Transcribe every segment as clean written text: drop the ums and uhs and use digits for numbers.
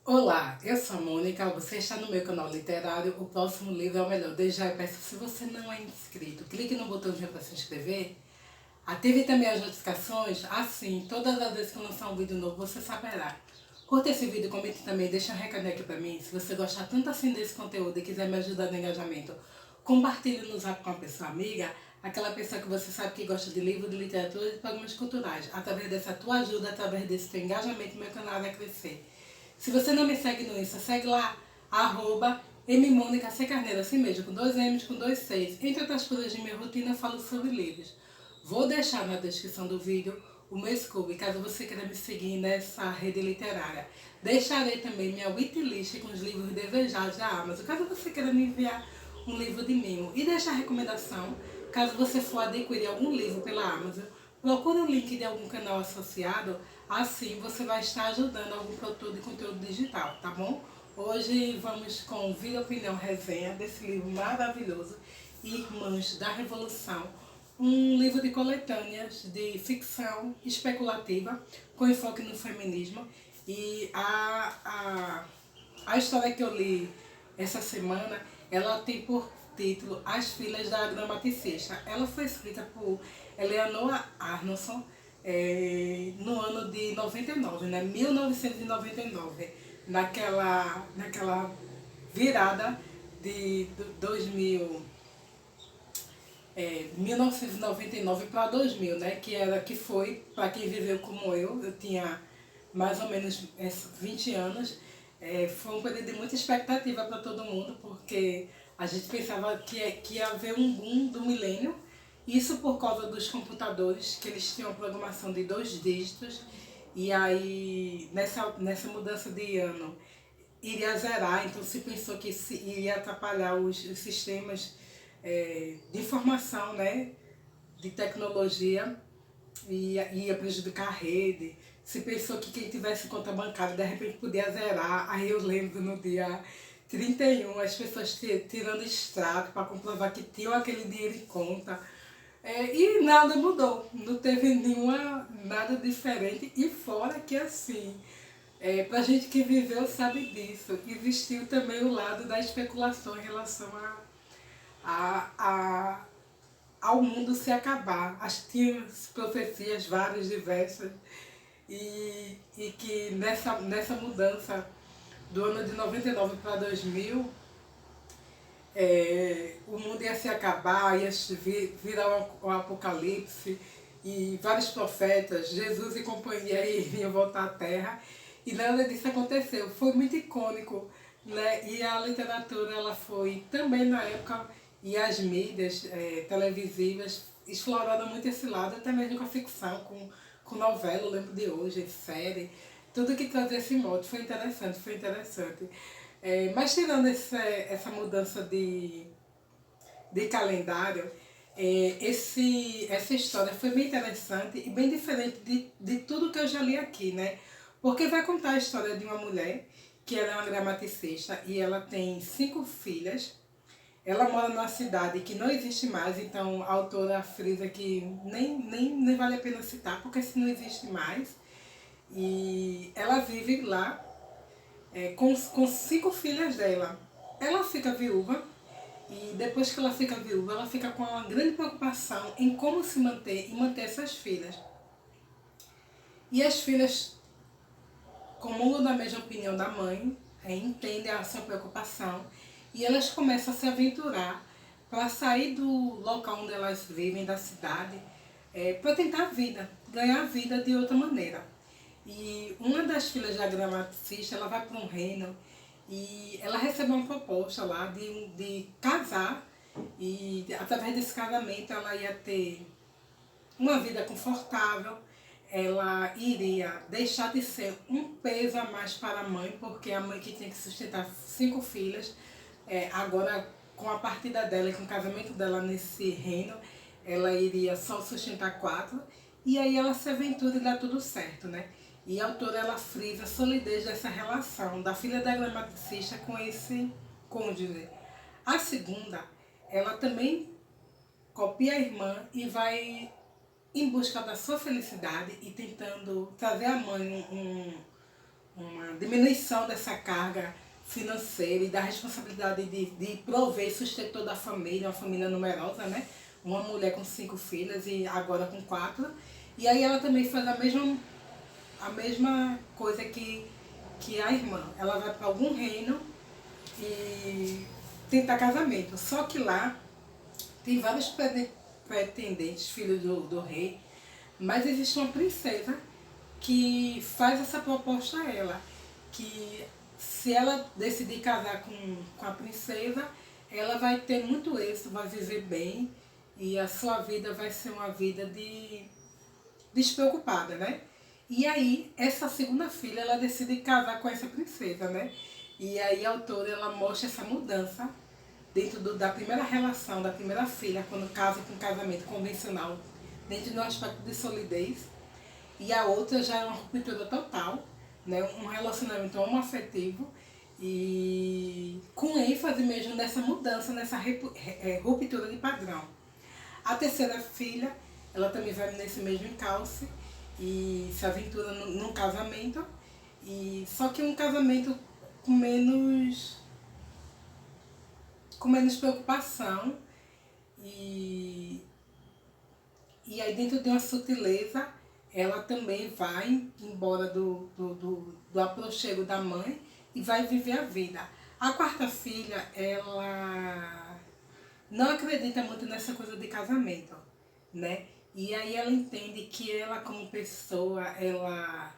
Olá, eu sou a Mônica, você está no meu canal literário, o próximo livro é o melhor. Desde já eu peço, se você não é inscrito, clique no botãozinho para se inscrever, ative também as notificações, assim, todas as vezes que eu lançar um vídeo novo, você saberá. Curta esse vídeo, comente também, deixa um recado aqui para mim, se você gostar tanto assim desse conteúdo e quiser me ajudar no engajamento, compartilhe no zap com uma pessoa amiga, aquela pessoa que você sabe que gosta de livro, de literatura e de programas culturais. Através dessa tua ajuda, através desse teu engajamento, meu canal vai crescer. Se você não me segue no Insta, segue lá, @mmonica_carneiro, assim mesmo, com 2 M's, com 2 C's. Entre outras coisas de minha rotina, eu falo sobre livros. Vou deixar na descrição do vídeo o meu Scooby, caso você queira me seguir nessa rede literária. Deixarei também minha wishlist com os livros desejados da Amazon, caso você queira me enviar um livro de mimo. E deixar a recomendação, caso você for adquirir algum livro pela Amazon, procure o link de algum canal associado, assim você vai estar ajudando algum produtor de conteúdo digital, tá bom? Hoje vamos com Vida, Opinião, Resenha desse livro maravilhoso, Irmãs da Revolução, um livro de coletâneas de ficção especulativa com enfoque no feminismo. E a história que eu li essa semana, ela tem por título As Filhas da Gramaticista. Ela foi escrita por Eleanor Arnoldson no ano de 99, né? 1999, naquela virada de 1999 para 2000, né? Que foi, para quem viveu como eu tinha mais ou menos 20 anos, foi um período de muita expectativa para todo mundo, porque a gente pensava que ia haver um boom do milênio, isso por causa dos computadores, que eles tinham programação de 2 dígitos, e aí nessa mudança de ano iria zerar, então se pensou que iria atrapalhar os sistemas de informação, né, de tecnologia, ia prejudicar a rede. Se pensou que quem tivesse conta bancária de repente podia zerar. Aí eu lembro no dia 31 as pessoas tirando extrato para comprovar que tinham aquele dinheiro em conta. E nada mudou, não teve nada diferente. E fora que assim, pra gente que viveu sabe disso, existiu também o lado da especulação em relação a ao mundo se acabar. Tinha profecias várias, diversas, e que nessa mudança do ano de 99 para 2000, o mundo ia se acabar, ia virar um apocalipse, e vários profetas, Jesus e companhia, iriam voltar à Terra, e nada disso aconteceu. Foi muito icônico, né? E a literatura, ela foi também na época, e as mídias televisivas exploraram muito esse lado, até mesmo com a ficção, com novela, eu lembro de hoje, série, tudo que trazia esse modo foi interessante, foi interessante. Mas tirando essa mudança de calendário, essa história foi bem interessante e bem diferente de tudo que eu já li aqui, né? Porque vai contar a história de uma mulher que ela é uma gramaticista e ela tem 5 filhas. Ela mora numa cidade que não existe mais, então a autora frisa que nem vale a pena citar, porque se não existe mais. E ela vive lá com 5 filhas dela. Ela fica viúva, e depois que ela fica viúva, ela fica com uma grande preocupação em como se manter e manter essas filhas. E as filhas comungam da mesma opinião da mãe, entendem a sua preocupação, e elas começam a se aventurar para sair do local onde elas vivem, da cidade, para tentar a vida, ganhar a vida de outra maneira. E uma das filhas da gramaticista, ela vai para um reino e ela recebe uma proposta lá de casar, e através desse casamento ela ia ter uma vida confortável, ela iria deixar de ser um peso a mais para a mãe, porque a mãe que tinha que sustentar 5 filhas, agora com a partida dela e com o casamento dela nesse reino, ela iria só sustentar 4, e aí ela se aventura e dá tudo certo, né? E a autora, ela frisa a solidez dessa relação da filha da gramaticista com esse cônjuge. A segunda, ela também copia a irmã e vai em busca da sua felicidade e tentando trazer à mãe uma diminuição dessa carga financeira e da responsabilidade de prover e sustentar toda a família, uma família numerosa, né? Uma mulher com 5 filhas e agora com 4. E aí ela também faz a mesma coisa que a irmã. Ela vai para algum reino e tenta casamento. Só que lá tem vários pretendentes, filhos do rei, mas existe uma princesa que faz essa proposta a ela, que se ela decidir casar com a princesa, ela vai ter muito êxito, vai viver bem e a sua vida vai ser uma vida despreocupada, né? E aí, essa segunda filha, ela decide casar com essa princesa, né? E aí a autora, ela mostra essa mudança dentro da primeira relação, da primeira filha, quando casa com um casamento convencional, dentro do aspecto de solidez. E a outra já é uma ruptura total, né? Um relacionamento homoafetivo e com ênfase mesmo nessa mudança, nessa ruptura de padrão. A terceira filha, ela também vai nesse mesmo encalce e se aventura num casamento, só que um casamento com menos preocupação e aí dentro de uma sutileza ela também vai embora do aprochego da mãe e vai viver a vida. A quarta filha, ela não acredita muito nessa coisa de casamento, né? E aí ela entende que ela como pessoa, ela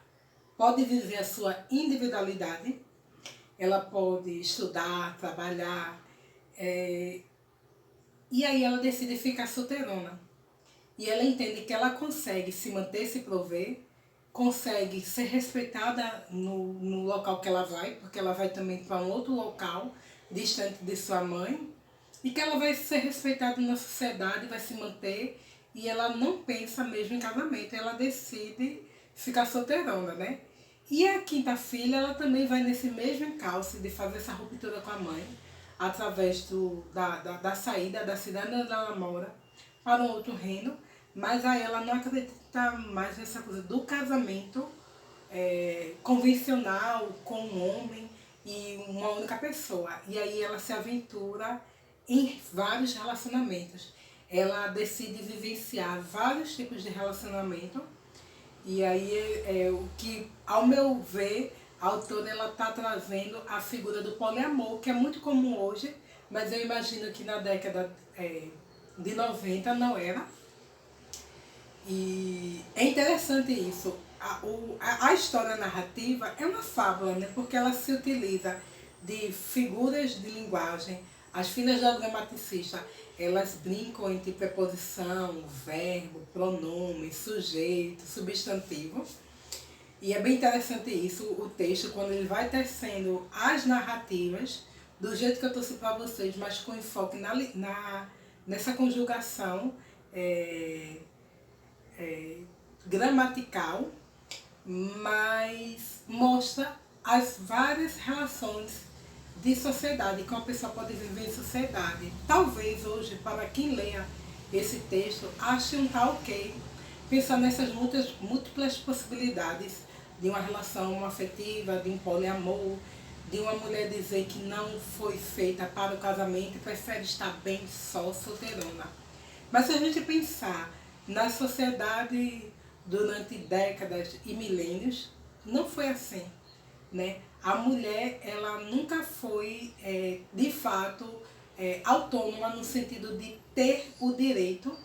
pode viver a sua individualidade, ela pode estudar, trabalhar, e aí ela decide ficar solteirona. E ela entende que ela consegue se manter, se prover, consegue ser respeitada no local que ela vai, porque ela vai também para um outro local, distante de sua mãe, e que ela vai ser respeitada na sociedade, vai se manter, e ela não pensa mesmo em casamento, ela decide ficar solteirona, né? E a quinta filha, ela também vai nesse mesmo encalce de fazer essa ruptura com a mãe, através da saída da cidade onde ela mora para um outro reino, mas aí ela não acredita mais nessa coisa do casamento convencional com um homem e uma única pessoa. E aí ela se aventura em vários relacionamentos. Ela decide vivenciar vários tipos de relacionamento. E aí o que, ao meu ver, a autora está trazendo a figura do poliamor, que é muito comum hoje, mas eu imagino que na década de 90 não era. E é interessante isso. A história narrativa é uma fábula, né? Porque ela se utiliza de figuras de linguagem. As filhas da gramaticista, elas brincam entre preposição, verbo, pronome, sujeito, substantivo. E é bem interessante isso, o texto, quando ele vai tecendo as narrativas, do jeito que eu trouxe para vocês, mas com enfoque nessa conjugação gramatical, mas mostra as várias relações de sociedade que uma pessoa pode viver em sociedade. Talvez hoje, para quem leia esse texto, ache um tal ok pensar nessas múltiplas possibilidades de uma relação afetiva, de um poliamor, de uma mulher dizer que não foi feita para o casamento e prefere estar bem só, solteirona. Mas se a gente pensar na sociedade durante décadas e milênios, não foi assim, né? A mulher, ela nunca foi, de fato, autônoma no sentido de ter o direito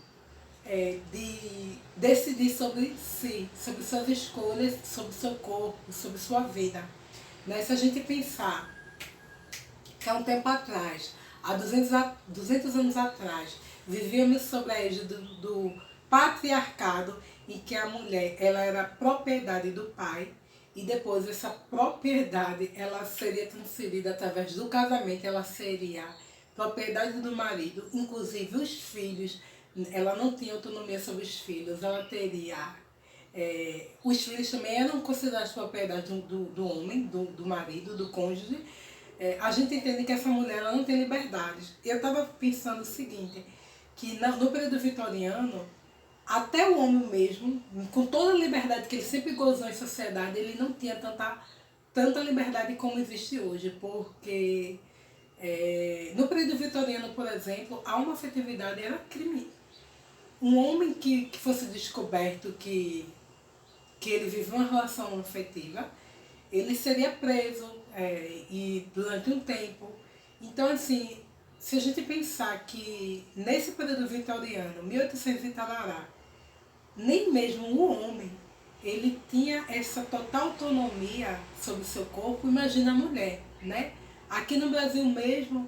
de decidir sobre si, sobre suas escolhas, sobre seu corpo, sobre sua vida. Né? Se a gente pensar que há um tempo atrás, há 200 anos atrás, vivíamos sob a égide do patriarcado, em que a mulher ela era propriedade do pai, e depois essa propriedade ela seria transferida através do casamento, ela seria propriedade do marido, inclusive os filhos, ela não tinha autonomia sobre os filhos, ela teria... os filhos também eram considerados propriedade do homem, do marido, do cônjuge. A gente entende que essa mulher ela não tem liberdade. Eu estava pensando o seguinte, que no período vitoriano, até o homem mesmo, com toda a liberdade que ele sempre gozou em sociedade, ele não tinha tanta tanta liberdade como existe hoje, porque no período vitoriano, por exemplo, a homoafetividade era crime. Um homem que fosse descoberto que ele vive uma relação afetiva, ele seria preso e durante um tempo. Então, assim, se a gente pensar que nesse período vitoriano, 1800 e tarará, nem mesmo o homem ele tinha essa total autonomia sobre o seu corpo, imagina a mulher, né? Aqui no Brasil mesmo,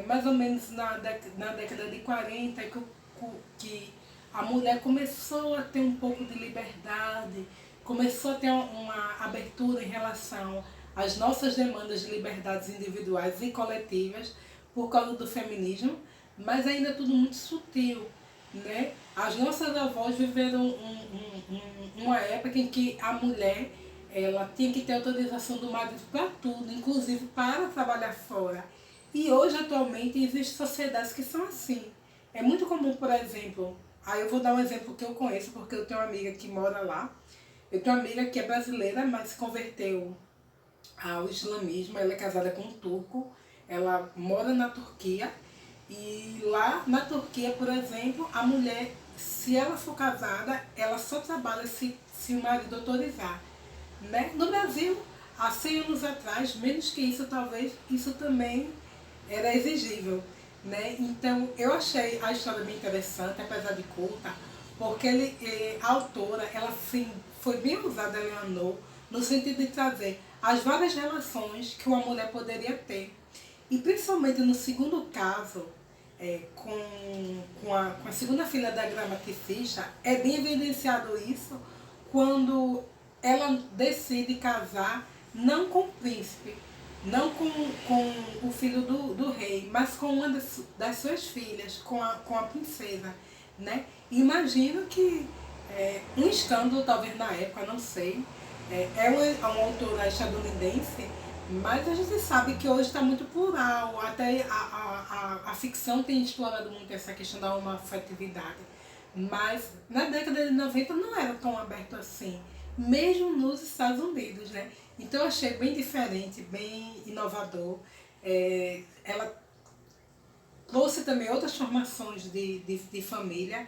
mais ou menos na década de 40, que a mulher começou a ter um pouco de liberdade, começou a ter uma abertura em relação às nossas demandas de liberdades individuais e coletivas por causa do feminismo, mas ainda tudo muito sutil, né? As nossas avós viveram uma época em que a mulher ela tinha que ter autorização do marido para tudo, inclusive para trabalhar fora. E hoje, atualmente, existem sociedades que são assim. É muito comum, por exemplo, aí eu vou dar um exemplo que eu conheço, porque eu tenho uma amiga que mora lá. Eu tenho uma amiga que é brasileira, mas se converteu ao islamismo. Ela é casada com um turco, ela mora na Turquia. E lá na Turquia, por exemplo, a mulher, se ela for casada, ela só trabalha se o marido autorizar. Né? No Brasil, há 100 anos atrás, menos que isso, talvez, isso também era exigível. Né? Então, eu achei a história bem interessante, apesar de curta, porque a autora ela sim, foi bem usada, Eleanor, no sentido de trazer as várias relações que uma mulher poderia ter. E principalmente no segundo caso, com a segunda filha da gramaticista, é bem evidenciado isso quando ela decide casar não com o príncipe, não com o filho do rei, mas com uma das suas filhas, com a princesa. Né? Imagino que um escândalo, talvez na época, não sei, uma autora estadunidense, mas a gente sabe que hoje está muito plural, até a ficção tem explorado muito essa questão da homoafetividade. Mas na década de 90 não era tão aberto assim, mesmo nos Estados Unidos, né? Então eu achei bem diferente, bem inovador. Ela trouxe também outras formações de família,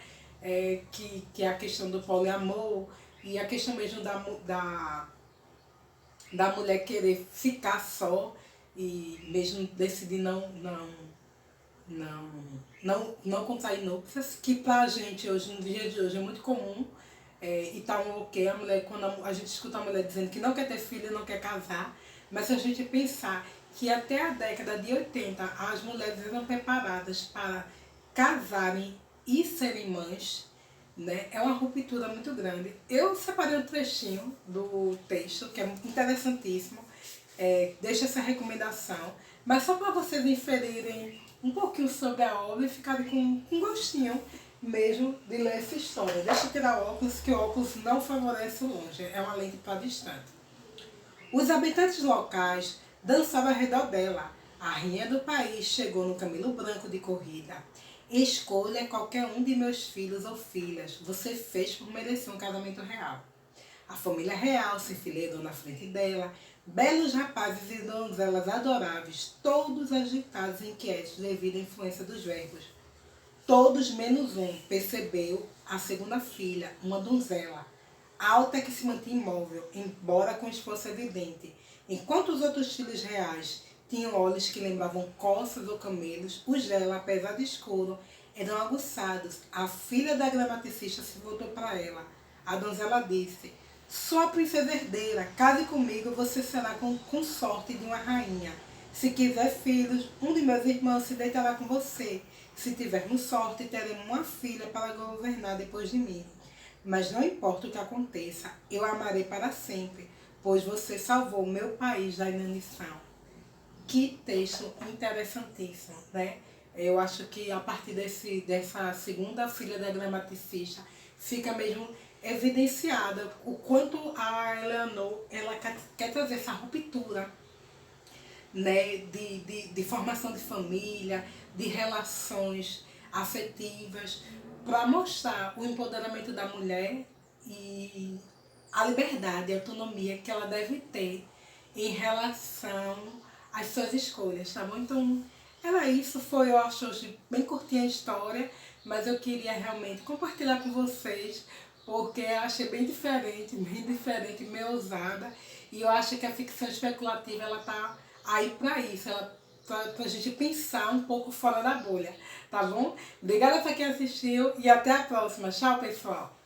que é a questão do poliamor e a questão mesmo da mulher querer ficar só e mesmo decidir não contrair núpcias, que pra gente hoje, no dia de hoje, é muito comum. E tá um ok, a mulher, quando a gente escuta a mulher dizendo que não quer ter filho, não quer casar, mas se a gente pensar que até a década de 80 as mulheres eram preparadas para casarem e serem mães, né? É uma ruptura muito grande. Eu separei um trechinho do texto, que é interessantíssimo, deixo essa recomendação, mas só para vocês inferirem um pouquinho sobre a obra e ficarem com um gostinho mesmo de ler essa história. Deixa eu tirar o óculos, que o óculos não favorece o longe, é uma lente para distante. Os habitantes locais dançavam ao redor dela. A rainha do país chegou no camelo branco de corrida. Escolha qualquer um de meus filhos ou filhas. Você fez por merecer um casamento real. A família real se enfileirou na frente dela. Belos rapazes e donzelas adoráveis, todos agitados e inquietos devido à influência dos verbos. Todos menos um, percebeu a segunda filha, uma donzela, alta que se mantinha imóvel, embora com esforço evidente. Enquanto os outros filhos reais tinham olhos que lembravam coças ou camelos, os dela, apesar de escuro, eram aguçados. A filha da gramaticista se voltou para ela. A donzela disse: sou a princesa herdeira, case comigo, você será consorte de uma rainha. Se quiser filhos, um de meus irmãos se deitará com você. Se tivermos sorte, teremos uma filha para governar depois de mim. Mas não importa o que aconteça, eu a amarei para sempre, pois você salvou o meu país da inanição. Que texto interessantíssimo, né? Eu acho que a partir dessa segunda filha da gramaticista fica mesmo evidenciada o quanto a Eleanor ela quer trazer essa ruptura, né, de formação de família, de relações afetivas, para mostrar o empoderamento da mulher e a liberdade, a autonomia que ela deve ter em relação às suas escolhas, tá bom? Então, era isso, foi, eu acho, hoje bem curtinha a história, mas eu queria realmente compartilhar com vocês, porque eu achei bem diferente, meio ousada, e eu acho que a ficção especulativa, ela tá aí pra isso, ela pra gente pensar um pouco fora da bolha, tá bom? Obrigada pra quem assistiu e até a próxima. Tchau, pessoal!